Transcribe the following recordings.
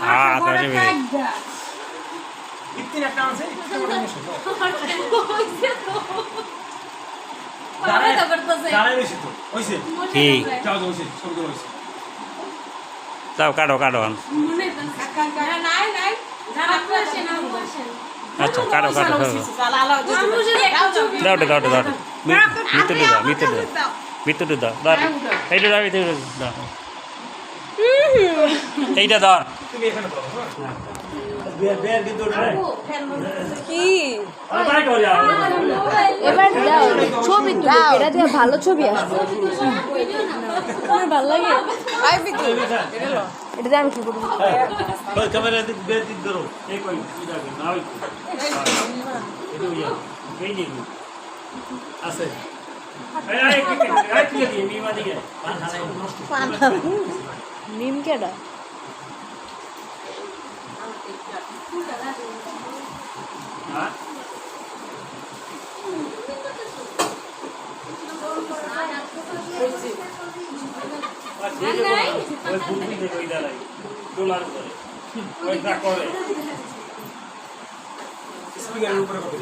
हाँ तो ऐसे भी इतनी একটা আছে ইতনে বড় মিশো দাঁড়ায় তো করতেছে দাঁড়ায় রইছে তো হইছে কি যাও যাও হইছে সব করে হইছে যাও কাটো কাটো মনে তো নাই নাই জানা তো আসে না আসে আচ্ছা কাটো কাটো দাও দাও দাও দাও ভিতরে দাও ধর এইটা দাও এইটা ধর তুমি এখানে দাও বের কিন্তু ওটা কি আবার করে যাও এবার দাও ছবি তুলো এটা দিয়ে ভালো ছবি আসবে আমার ভালো লাগে আই বিকি এটা দিয়ে আমি কি করব ওই ক্যামেরা দিক বের দিক ধরো এই কই এটা না ওই এটা ওই এই নি আছে এই কি কি নিমা দিকে নিম কেডা হ্যাঁ ওই বুদ্ধি দেখো এই দাঁড়াই ডলার করে ওইটা করে স্পিকারের উপরে কথা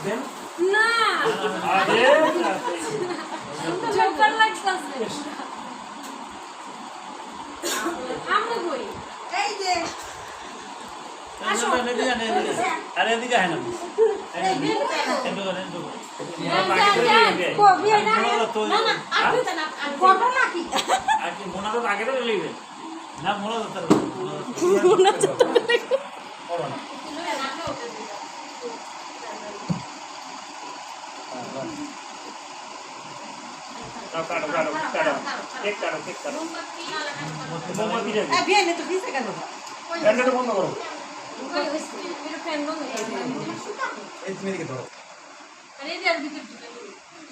দেন না আরে জোকার লাগতাছে আমরা কই এই যে আরে এদিকে আয় না আর কি মোনা তো আগে তো লিবে না মনে হচ্ছে মনে হচ্ছে তো কাটো কাটো কাটো কেক কাটো মোমবাতি দেবে ব্যান্ডটা বন্ধ করো মেরে ফ্রেন্ড বন্ধ এই তুমি এদিকে ধরো আরে এর ভিতর ঢুকে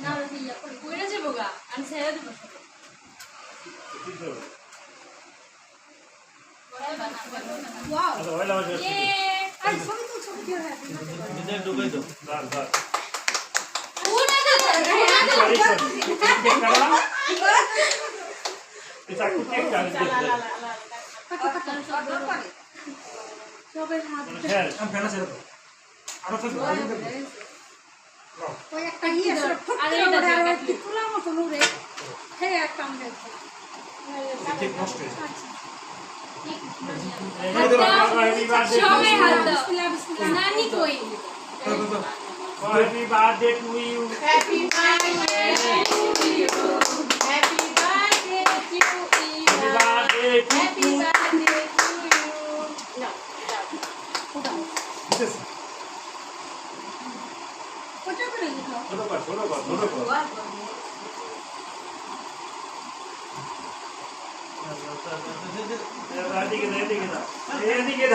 না রে ইয়া করে কইরা যাবো গা আমি ছেড়ে দেব ওয়াও আচ্ছা ওই লাগাও এ আই ছবি কি হয় ভিতরে ঢুকাই দাও দাঁড় দাঁড় ওনা দে সরি সরি কেক কাটো এটা কেক কাটো সবের হাত হ্যাঁ আমি ফেনা ছেড়ে দাও আরো তো ওই একটা ইয়ে আরে এটা কি তুলা মতো নুরে হে একটা আমরা ঠিক নষ্ট হয়েছে সবাই হাত দাও নানি কই happy birthday to you happy birthday to you happy birthday to you happy birthday happy birthday to you না দিতেছি কত করে লিখো ছোট কর এদিকে এদিকে এদিকে